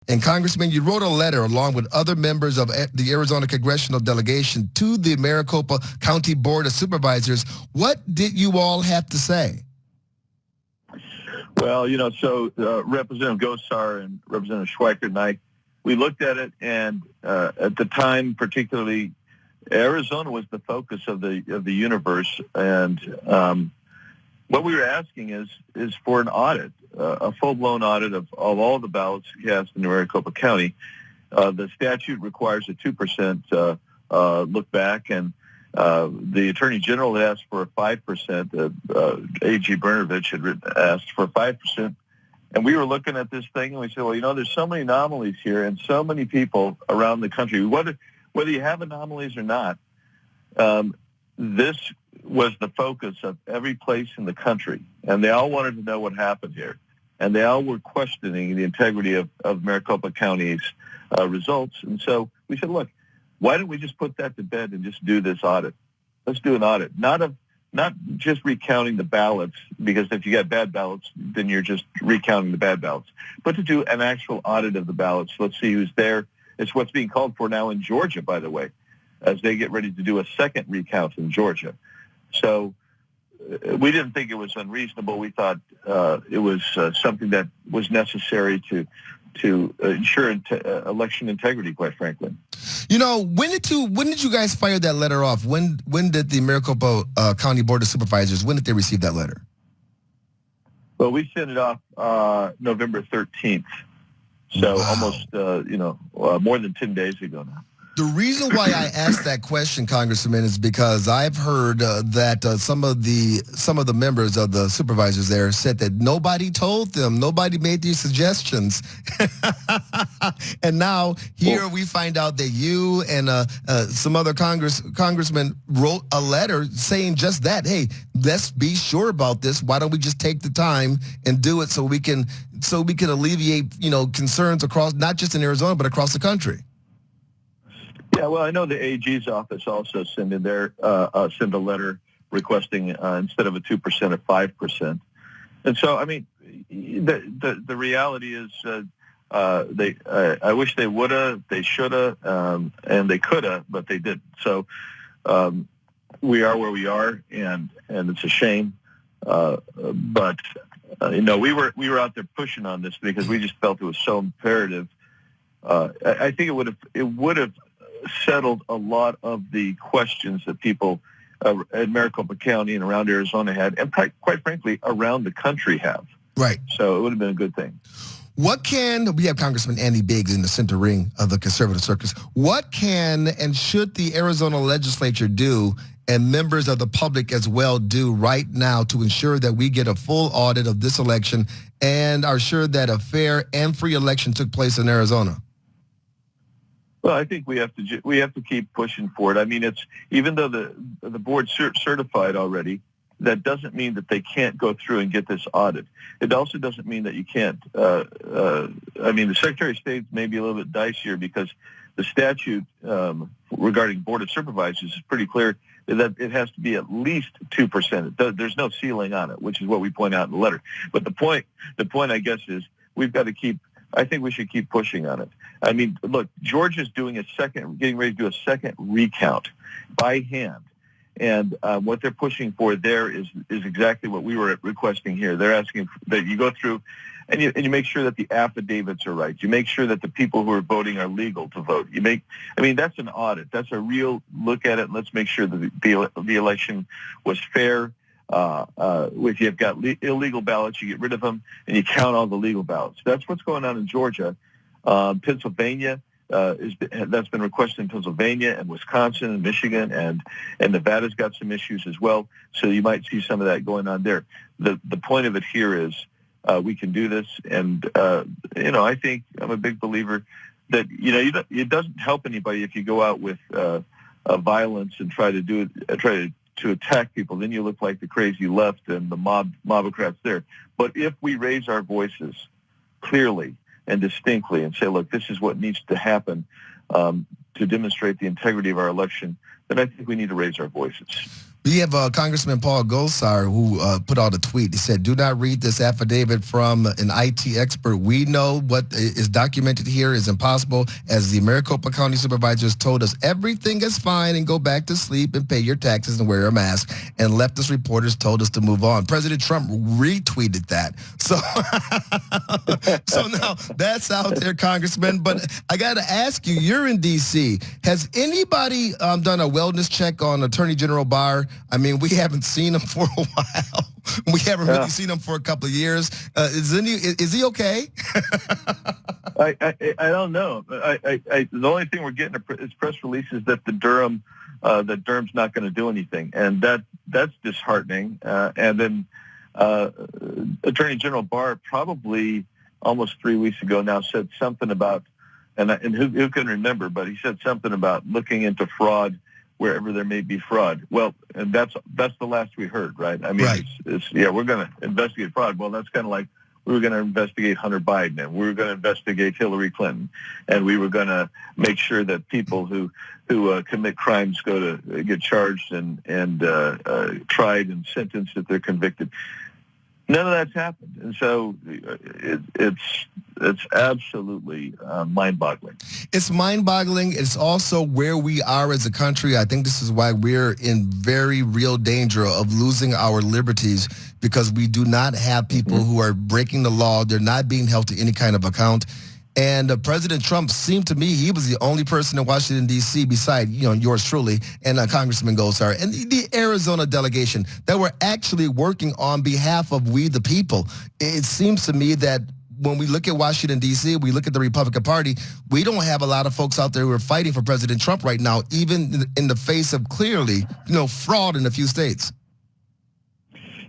And Congressman, you wrote a letter along with other members of the Arizona congressional delegation to the Maricopa County Board of Supervisors. What did you all have to say? Well, so Representative Gosar and Representative Schweikert and I, we looked at it, and at the time, particularly, Arizona was the focus of the universe, and what we were asking is for an audit, a full-blown audit of all the ballots cast in Maricopa County. The statute requires a 2% look back, and the Attorney General had asked for a 5%. A.G. Brnovich had asked for 5%. And we were looking at this thing, and we said, well, there's so many anomalies here and so many people around the country. Whether you have anomalies or not, this was the focus of every place in the country. And they all wanted to know what happened here. And they all were questioning the integrity of Maricopa County's results. And so we said, look, why don't we just put that to bed and just do this audit? Let's do an audit, not just recounting the ballots, because if you got bad ballots, then you're just recounting the bad ballots, but to do an actual audit of the ballots. Let's see who's there. It's what's being called for now in Georgia, by the way, as they get ready to do a second recount in Georgia. So we didn't think it was unreasonable. We thought it was something that was necessary to ensure election integrity, quite frankly. When did you guys fire that letter off? When did the Maricopa County Board of Supervisors, when did they receive that letter? Well, we sent it off November 13th. So almost, more than 10 days ago now. The reason why I asked that question, Congressman, is because I've heard that some of the members of the supervisors there said that nobody told them, nobody made these suggestions, and now here we find out that you and some other congressmen wrote a letter saying just that. Hey, let's be sure about this. Why don't we just take the time and do it so we can alleviate concerns across, not just in Arizona but across the country. Yeah, well, I know the AG's office also sent a letter requesting instead of a 2%, a 5%. And so, I mean, the reality is, I wish they woulda, they shoulda, and they coulda, but they didn't. So we are where we are, and it's a shame. But we were out there pushing on this because we just felt it was so imperative. I think it would have settled a lot of the questions that people in Maricopa County and around Arizona had, and quite frankly, around the country have. Right. So it would have been a good thing. We have Congressman Andy Biggs in the center ring of the conservative circus. What can and should the Arizona legislature do, and members of the public as well, do right now to ensure that we get a full audit of this election and are sure that a fair and free election took place in Arizona? Well, I think we have to keep pushing for it. I mean, it's even though the board certified already, that doesn't mean that they can't go through and get this audit. It also doesn't mean that you can't. I mean, the Secretary of State may be a little bit dicier because the statute regarding Board of Supervisors is pretty clear that it has to be at least 2%. There's no ceiling on it, which is what we point out in the letter. But the point, I guess, is we've got to keep. I think we should keep pushing on it. I mean, look, Georgia's getting ready to do a second recount by hand. And what they're pushing for there is exactly what we were requesting here. They're asking that you go through and you make sure that the affidavits are right. You make sure that the people who are voting are legal to vote. That's an audit. That's a real look at it. Let's make sure that the election was fair. If you've got illegal ballots, you get rid of them and you count all the legal ballots. That's what's going on in Georgia. Pennsylvania, that's been requested in Pennsylvania and Wisconsin and Michigan, and Nevada's got some issues as well. So you might see some of that going on there. The point of it here is we can do this, and I think I'm a big believer that it doesn't help anybody if you go out with violence and try to attack people. Then you look like the crazy left and the mobocrats there. But if we raise our voices clearly and distinctly and say, look, this is what needs to happen to demonstrate the integrity of our election, then I think we need to raise our voices. We have Congressman Paul Gosar who put out a tweet. He said, "Do not read this affidavit from an IT expert. We know what is documented here is impossible, as the Maricopa County supervisors told us everything is fine and go back to sleep and pay your taxes and wear a mask. And leftist reporters told us to move on." President Trump retweeted that. So, so now that's out there, Congressman. But I got to ask you, you're in D.C. Has anybody done a wellness check on Attorney General Barr? I mean, we haven't seen him for a while. We haven't really seen him for a couple of years. Is he okay? I don't know. The only thing we're getting is press releases that Durham's not going to do anything, and that's disheartening. And then Attorney General Barr probably almost 3 weeks ago now said something about, and who can remember, but he said something about looking into fraud wherever there may be fraud. Well, and that's the last we heard, right? I mean, right. We're going to investigate fraud. Well, that's kind of like we were going to investigate Hunter Biden, and we were going to investigate Hillary Clinton, and we were going to make sure that people who commit crimes go to get charged and tried and sentenced if they're convicted. None of that's happened, and so it's absolutely mind-boggling. It's mind-boggling. It's also where we are as a country. I think this is why we're in very real danger of losing our liberties, because we do not have people who are breaking the law. They're not being held to any kind of account. And President Trump seemed to me he was the only person in Washington, D.C., beside, yours truly, and Congressman Gosar, and the Arizona delegation that were actually working on behalf of we the people. It seems to me that when we look at Washington, D.C., we look at the Republican Party, we don't have a lot of folks out there who are fighting for President Trump right now, even in the face of clearly, fraud in a few states.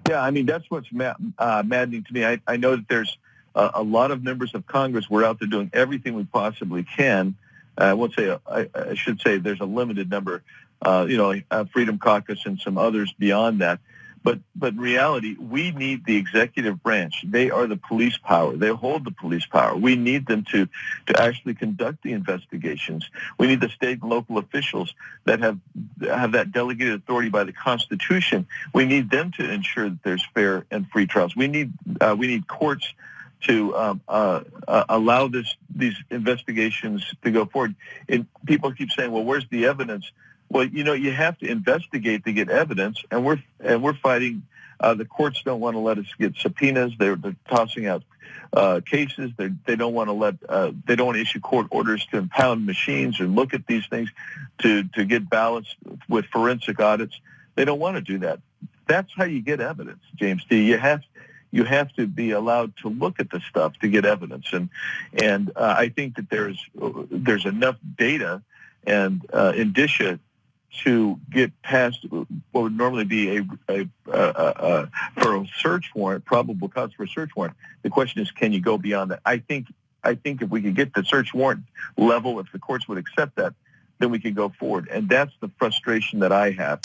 Yeah, I mean, that's what's maddening to me. I know that there's a lot of members of Congress. We're out there doing everything we possibly can. I won't say, I should say there's a limited number, Freedom Caucus and some others beyond that. But in reality, we need the executive branch. They are the police power. They hold the police power. We need them to actually conduct the investigations. We need the state and local officials that have that delegated authority by the Constitution. We need them to ensure that there's fair and free trials. We need courts to allow these investigations to go forward. And people keep saying, well, where's the evidence? Well, you have to investigate to get evidence, and we're fighting. The courts don't want to let us get subpoenas. They're tossing out cases. They don't want to issue court orders to impound machines or look at these things to get ballots with forensic audits. They don't want to do that. That's how you get evidence, James T. You have to be allowed to look at the stuff to get evidence, and I think that there's enough data and indicia to get past what would normally be for a search warrant, probable cause for a search warrant. The question is, can you go beyond that? I think if we could get the search warrant level, if the courts would accept that, then we could go forward, and that's the frustration that I have.